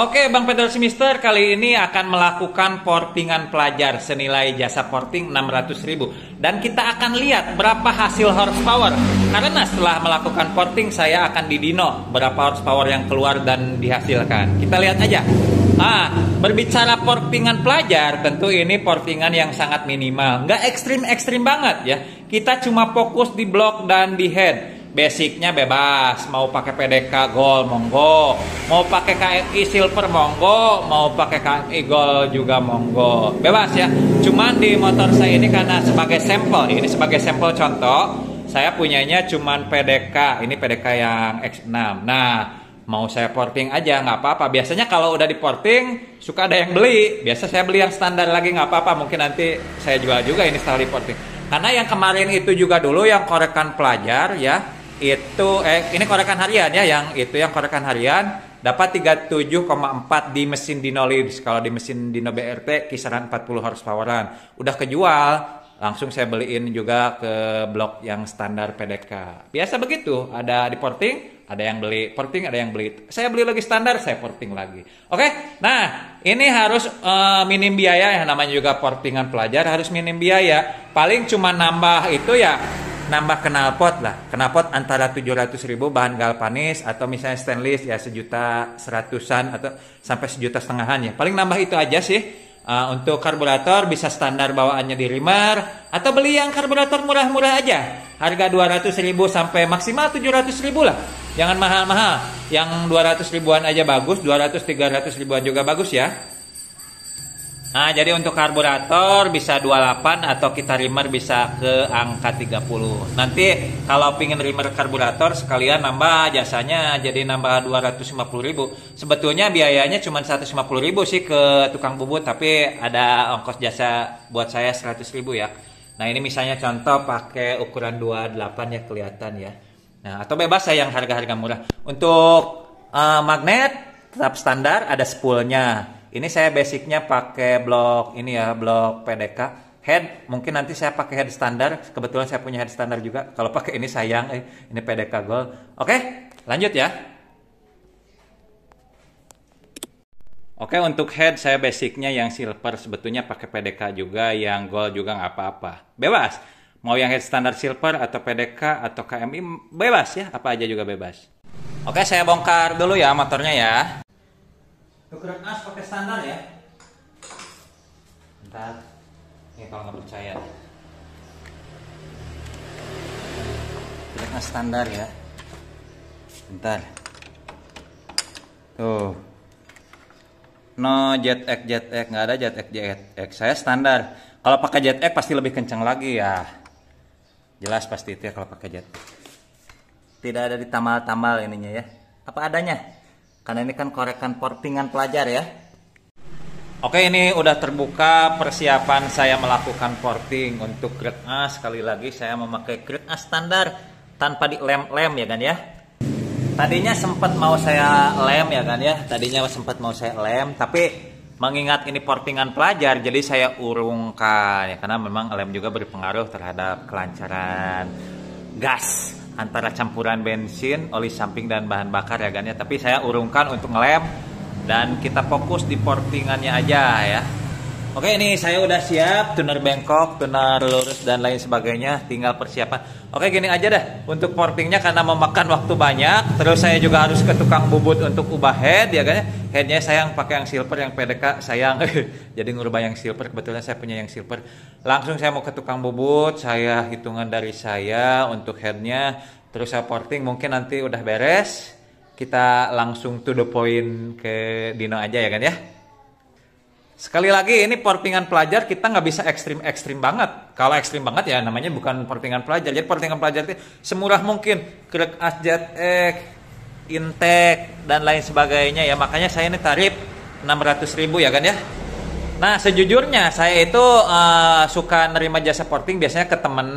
Oke, Bang Pedro Simister kali ini akan melakukan portingan pelajar senilai jasa porting 600.000 dan kita akan lihat berapa hasil horsepower. Karena setelah melakukan porting saya akan didino berapa horsepower yang keluar dan dihasilkan. Kita lihat aja. Berbicara portingan pelajar, tentu ini portingan yang sangat minimal, nggak ekstrim-ekstrim banget ya. Kita cuma fokus di block dan di head. Basicnya bebas, mau pakai PDK Gold monggo, mau pakai KMI Silver monggo, mau pakai KMI Gold juga monggo, bebas ya. Cuman di motor saya ini karena sebagai sampel, ini sebagai sampel contoh, saya punyanya cuman PDK, ini PDK yang X6. Nah, mau saya porting aja nggak apa-apa. Biasanya kalau udah di porting suka ada yang beli, biasa saya beli yang standar lagi nggak apa-apa. Mungkin nanti saya jual juga ini setelah di porting. Karena yang kemarin itu juga dulu yang korekan pelajar ya. Ini korekan harian ya, yang korekan harian dapat 37,4 di mesin Dino Leads. Kalau di mesin Dino BRT kisaran 40 horsepoweran. Udah kejual, langsung saya beliin juga ke blok yang standar PDK. Biasa begitu, ada di porting, ada yang beli porting, ada yang beli. Saya beli lagi standar, saya porting lagi. Oke, nah ini harus minim biaya, yang namanya juga portingan pelajar harus minim biaya. Paling cuma nambah itu ya, nambah knalpot lah, knalpot antara 700.000 bahan galvanis atau misalnya stainless ya 1.100.000-an atau sampai 1.500.000-an ya. Paling nambah itu aja sih. Untuk karburator bisa standar bawaannya di Rimar atau beli yang karburator murah-murah aja. Harga 200.000 sampai maksimal 700.000 lah. Jangan mahal-mahal. Yang 200 ribuan aja bagus, 200-300 ribuan juga bagus ya. Nah, jadi untuk karburator bisa 28 atau kita Rimar bisa ke angka 30. Nanti kalau pingin Rimar karburator sekalian nambah jasanya jadi nambah 250.000. Sebetulnya biayanya cuma 150.000 sih ke tukang bubut, tapi ada ongkos jasa buat saya 100.000 ya. Nah, ini misalnya contoh pakai ukuran 28 ya, kelihatan ya. Nah, atau bebas saya yang harga-harga murah. Untuk magnet tetap standar, ada spoolnya. Ini saya basicnya pakai blok ini ya, blok PDK. Head mungkin nanti saya pakai head standar. Kebetulan saya punya head standar juga. Kalau pakai ini sayang, ini PDK Gold. Oke, lanjut ya. Oke, untuk head saya basicnya yang silver. Sebetulnya pakai PDK juga, yang gold juga nggak apa-apa. Bebas. Mau yang head standar silver atau PDK atau KMI bebas ya. Apa aja juga bebas. Oke, saya bongkar dulu ya motornya ya. Ukuran as pakai standar ya. Bentar. Ini kalau nggak percaya. Ukuran as standar ya. Bentar. Tuh. No JetX nggak ada JetX. Saya standar. Kalau pakai JetX pasti lebih kencang lagi ya. Jelas pasti itu ya kalau pakai JetX. Tidak ada ditamal-tamal ininya ya. Apa adanya. Karena ini kan korekan portingan pelajar ya. Oke, ini udah terbuka persiapan saya melakukan porting. Untuk grade A sekali lagi saya memakai grade A standar tanpa di lem ya kan ya. Tadinya sempat mau saya lem ya kan ya. Tapi mengingat ini portingan pelajar jadi saya urungkan ya, karena memang lem juga berpengaruh terhadap kelancaran gas antara campuran bensin, oli samping dan bahan bakar ya kan ya. Tapi saya urungkan untuk ngelem dan kita fokus di portingannya aja ya. Oke, ini saya udah siap, tuner bengkok, tuner lurus dan lain sebagainya, tinggal persiapan. Oke, gini aja deh untuk portingnya karena memakan waktu banyak. Terus saya juga harus ke tukang bubut untuk ubah head ya kan ya. Headnya sayang pakai yang silver, yang PDK sayang jadi ngubah yang silver. Kebetulan saya punya yang silver. Langsung saya mau ke tukang bubut, saya hitungan dari saya untuk headnya. Terus saya porting, mungkin nanti udah beres kita langsung to the point ke Dino aja ya kan ya. Sekali lagi ini portingan pelajar, kita nggak bisa ekstrim banget. Kalau ekstrim banget ya namanya bukan portingan pelajar. Jadi portingan pelajar itu semurah mungkin, Greg ASJX, Intake dan lain sebagainya ya. Makanya saya ini tarif 600.000 ya kan ya. Nah, sejujurnya saya itu suka nerima jasa porting biasanya ke temen,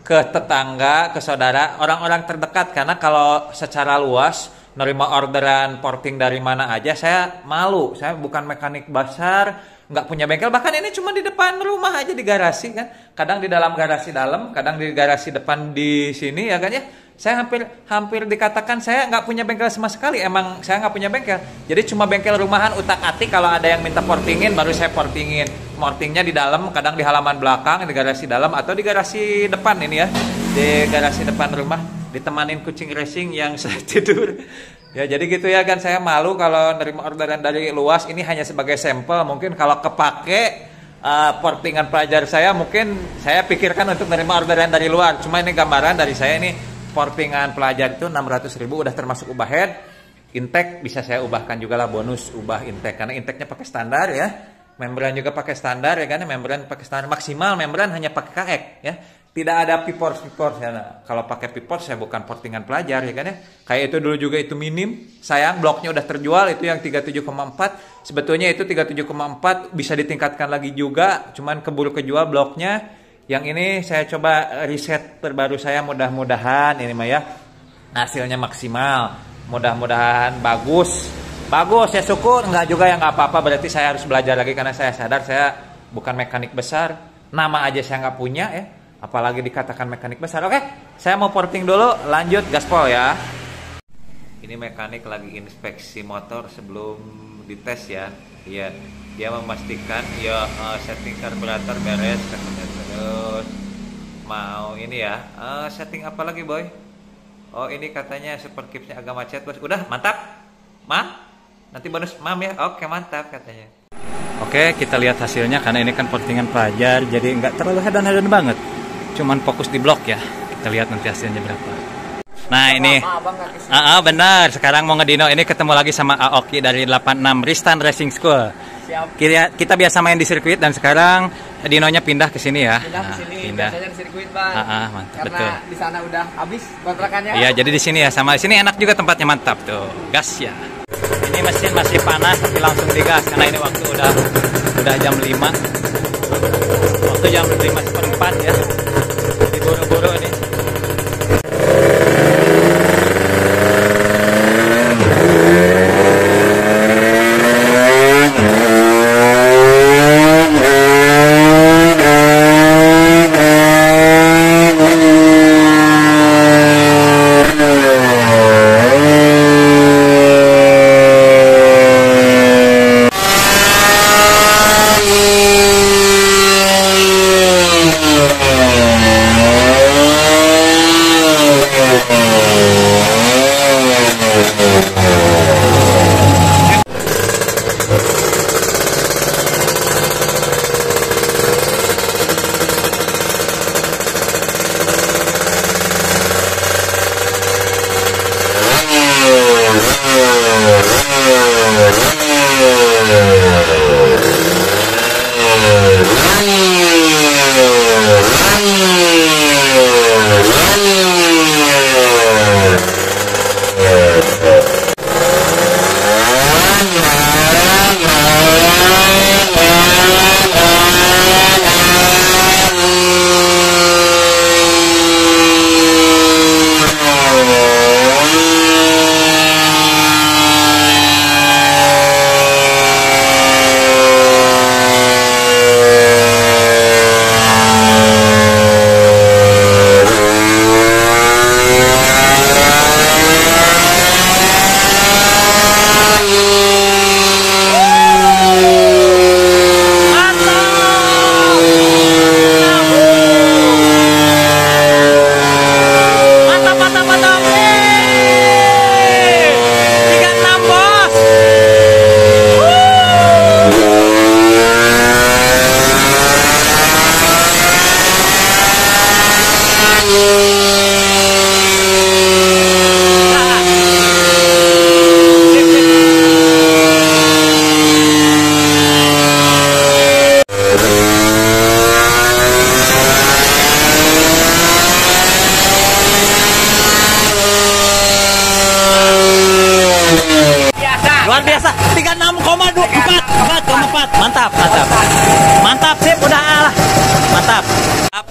ke tetangga, ke saudara, orang-orang terdekat. Karena kalau secara luas nerima orderan porting dari mana aja saya malu. Saya bukan mekanik besar, nggak punya bengkel. Bahkan ini cuma di depan rumah aja, di garasi kan. Kadang di dalam garasi dalam, kadang di garasi depan di sini ya kan ya. Saya hampir dikatakan saya nggak punya bengkel sama sekali. Emang saya nggak punya bengkel. Jadi cuma bengkel rumahan utak-atik, kalau ada yang minta portingin baru saya portingin. Portingnya di dalam, kadang di halaman belakang, di garasi dalam atau di garasi depan ini ya. Di garasi depan rumah ditemanin kucing racing yang saya tidur. Ya jadi gitu ya kan, saya malu kalau nerima orderan dari luas. Ini hanya sebagai sampel, mungkin kalau kepake portingan pelajar saya, mungkin saya pikirkan untuk nerima orderan dari luar. Cuma ini gambaran dari saya, ini portingan pelajar itu 600.000 udah termasuk ubah head. Intake bisa saya ubahkan juga lah, bonus ubah intake, karena intake-nya pakai standar ya. Membran juga pakai standar ya kan, membran pakai standar maksimal, membran hanya pakai KX ya. Tidak ada pipors ya. Nah, kalau pakai pipors saya bukan portingan pelajar ya kan ya. Kayak itu dulu juga itu minim. Sayang bloknya udah terjual, itu yang 37,4. Sebetulnya itu 37,4 bisa ditingkatkan lagi juga, cuman keburu kejual bloknya. Yang ini saya coba riset terbaru saya, mudah-mudahan ini mah ya hasilnya maksimal. Mudah-mudahan bagus. Bagus ya syukur, enggak juga ya enggak apa-apa. Berarti saya harus belajar lagi karena saya sadar saya bukan mekanik besar. Nama aja saya nggak punya ya, apalagi dikatakan mekanik besar. Oke, saya mau porting dulu, lanjut gaspol ya. Ini mekanik lagi inspeksi motor sebelum dites ya. Iya, dia memastikan ya setting karburator beres, terus mau ini ya. Setting apa lagi boy? Oh ini katanya super kipsnya agak macet bos. Udah mantap, mam. Nanti bonus mam ya. Oke mantap katanya. Oke, kita lihat hasilnya karena ini kan portingan pelajar, jadi nggak terlalu hedan-hedan banget. Cuman fokus di blok ya. Kita lihat nanti hasilnya berapa. Nah ini, benar. Sekarang mau ngedino ini ketemu lagi sama Aoki dari 86 Ristan Racing School. Siap. Kita biasa main di sirkuit dan sekarang dinonya pindah ke sini ya. Pindah ke sini. Biasanya di sirkuit bang. Mantap. Karena betul. Di sana udah habis kontrakannya. Iya, jadi di sini ya, sama di sini enak juga tempatnya, mantap tuh. Gas ya. Ini mesin masih panas tapi langsung digas karena ini waktu udah jam 5. Waktu jam 5:04 ya. Buru-buru ini.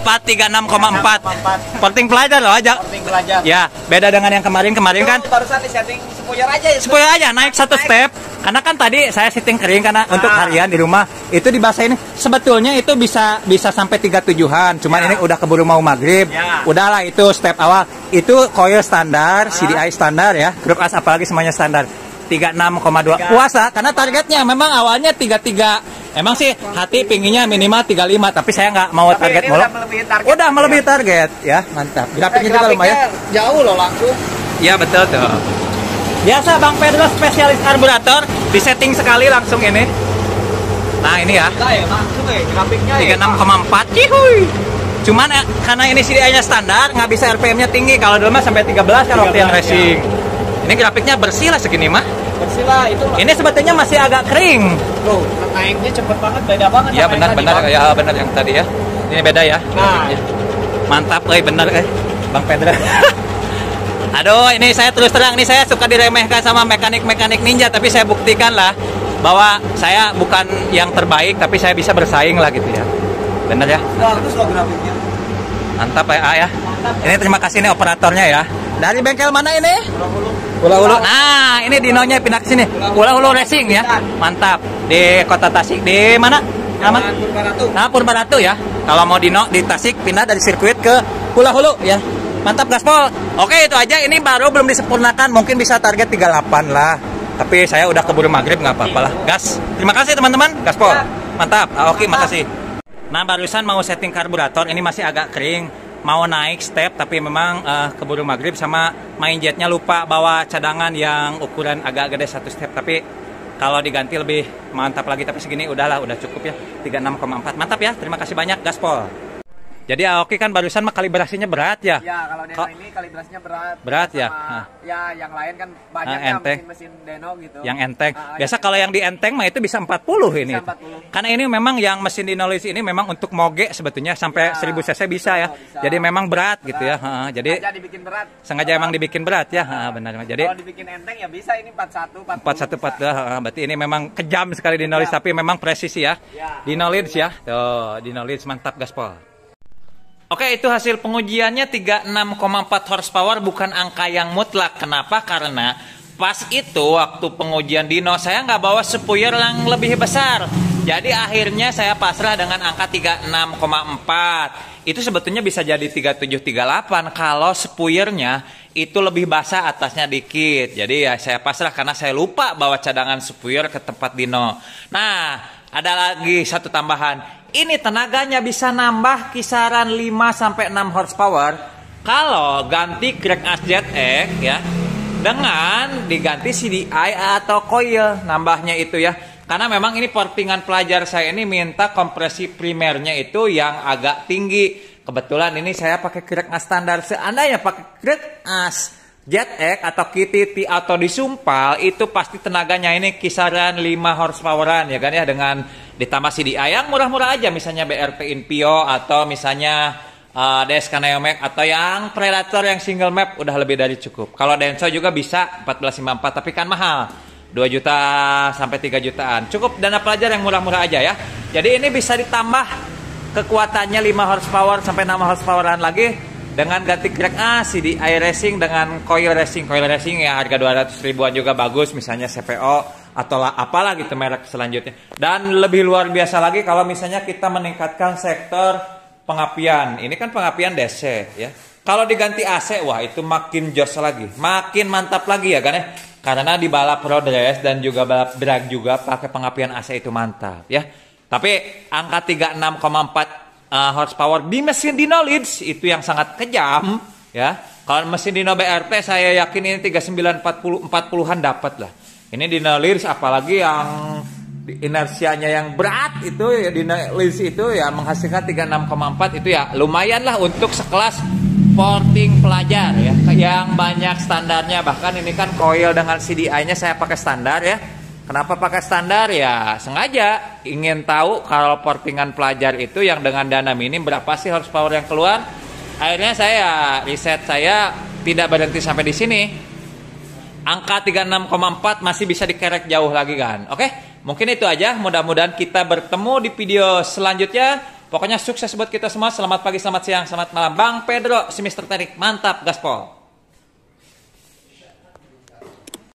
36,4. Porting pelajar loh aja. Porting pelajar. Ya, beda dengan yang kemarin kan. Barusan di setting spoiler aja ya. Spoiler aja naik satu step. Karena kan tadi saya setting kering karena untuk harian di rumah itu dibasahin. Sebetulnya itu bisa sampai 37-an. Cuman ini udah keburu mau maghrib. Udahlah itu step awal. Itu coil standar, CDI standar ya. Grup as apalagi semuanya standar. 36,2 puasa karena targetnya memang awalnya 33. Emang sih hati pinginnya minimal 35 tapi saya nggak mau target mulu. Udah melebihi target ya, mantap. Grafiknya juga lumayan. Jauh loh langsung. Iya betul tuh. Biasa Bang Pedro spesialis karburator di setting sekali langsung ini. Nah ini ya. Langsung ya grafiknya 36,4. Cihuy. Cuman karena ini CDI-nya standar nggak bisa RPM-nya tinggi. Kalau dulu mah sampai 13 kan waktu yang racing. Ini grafiknya bersih lah segini mah. Bersih lah itu. Ini sebetulnya masih agak kering. Tuh, naiknya cepet banget, beda banget. Iya benar ya benar yang tadi ya. Ini beda ya. Nah, mantap benar Bang Pedro. Aduh, ini saya terus terang nih saya suka diremehkan sama mekanik-mekanik ninja tapi saya buktikan lah bahwa saya bukan yang terbaik tapi saya bisa bersaing lah gitu ya. Benar ya? bagus loh grafiknya. Mantap ya. Mantap. Ini terima kasih nih operatornya ya. Dari bengkel mana ini? Pulau Hulu. Nah, ini dinonya pindah ke sini. Pulau Hulu Racing ya. Mantap. Di Kota Tasik di mana? Nama? Purbaratu. Nah, Purbaratu ya. Kalau mau dino di Tasik pindah dari sirkuit ke Pulau Hulu ya. Mantap gaspol. Oke, itu aja. Ini baru belum disempurnakan. Mungkin bisa target 38 lah. Tapi saya udah keburu maghrib nggak apa-apa lah. Gas. Terima kasih teman-teman. Gaspol. Mantap. Oke, makasih. Nah, barusan mau setting karburator. Ini masih agak kering. Mau naik step tapi memang keburu maghrib sama main jetnya lupa bawa cadangan yang ukuran agak gede satu step. Tapi kalau diganti lebih mantap lagi. Tapi segini udahlah, udah cukup ya. 36,4. Mantap ya. Terima kasih banyak. Gaspol. Jadi Aoki kan barusan mah kalibrasinya berat ya? Ya, kalau Deno ini kalibrasinya berat. Berat ya? Ya, yang lain kan banyak mesin Deno gitu. Yang enteng. Biasa kalau yang di enteng mah itu bisa 40 ini. Bisa 40. Karena ini memang yang mesin Dinolis ini memang untuk moge sebetulnya sampai 1000 cc bisa ya. Bisa. Jadi memang berat gitu ya. Jadi sengaja dibikin berat. Sengaja emang dibikin berat ya. Benar. Jadi kalau dibikin enteng ya bisa ini 41, 41, 42. Berarti ini memang kejam sekali Dinolis tapi memang presisi ya. Dinolis ya. Tuh, Dinolis mantap gaspol. Oke, itu hasil pengujiannya 36,4 horsepower bukan angka yang mutlak. Kenapa? Karena pas itu waktu pengujian Dino saya nggak bawa spuyer yang lebih besar. Jadi akhirnya saya pasrah dengan angka 36,4. Itu sebetulnya bisa jadi 3738 kalau spuyernya itu lebih basah atasnya dikit. Jadi ya saya pasrah karena saya lupa bawa cadangan spuyer ke tempat Dino. Nah, ada lagi satu tambahan. Ini tenaganya bisa nambah kisaran 5-6 horsepower kalau ganti crank as ZX ya dengan diganti CDI atau coil nambahnya itu ya. Karena memang ini portingan pelajar saya ini minta kompresi primernya itu yang agak tinggi. Kebetulan ini saya pakai crank as standar. Seandainya pakai crank as ZX atau KTT atau disumpal itu pasti tenaganya ini kisaran 5 horsepoweran ya kan ya, dengan ditambah CDI yang murah-murah aja misalnya BRP Inpio atau misalnya DSK Neomax atau yang Predator yang single map udah lebih dari cukup. Kalau Denso juga bisa 1454 tapi kan mahal 2 juta sampai 3 jutaan. Cukup dana pelajar yang murah-murah aja ya. Jadi ini bisa ditambah kekuatannya 5 horsepower sampai 6 horsepoweran lagi dengan ganti crank as, CDI racing dengan coil racing. Coil racing ya harga 200 ribuan juga bagus misalnya CPO atau apalah gitu merek selanjutnya. Dan lebih luar biasa lagi kalau misalnya kita meningkatkan sektor pengapian. Ini kan pengapian DC ya. Kalau diganti AC wah itu makin jos lagi, makin mantap lagi ya kan ya. Karena di balap road race dan juga balap drag juga pakai pengapian AC itu mantap ya. Tapi angka 36,4 horsepower di mesin Dino Leeds itu yang sangat kejam ya. Kalau mesin Dino BRT saya yakin ini 3940-40an dapat lah. Ini Dino Leeds apalagi yang inersianya yang berat itu ya, Dino Leeds itu ya menghasilkan 36,4 itu ya lumayan lah untuk sekelas porting pelajar ya yang banyak standarnya. Bahkan ini kan coil dengan CDI-nya saya pakai standar ya. Kenapa pakai standar ya? Sengaja ingin tahu kalau portingan pelajar itu yang dengan dana minim berapa sih horsepower yang keluar. Akhirnya saya riset saya tidak berhenti sampai di sini. Angka 36,4 masih bisa dikerek jauh lagi kan. Oke, mungkin itu aja. Mudah-mudahan kita bertemu di video selanjutnya. Pokoknya sukses buat kita semua. Selamat pagi, selamat siang, selamat malam. Bang Pedro, si Mr. Tarik, mantap gaspol.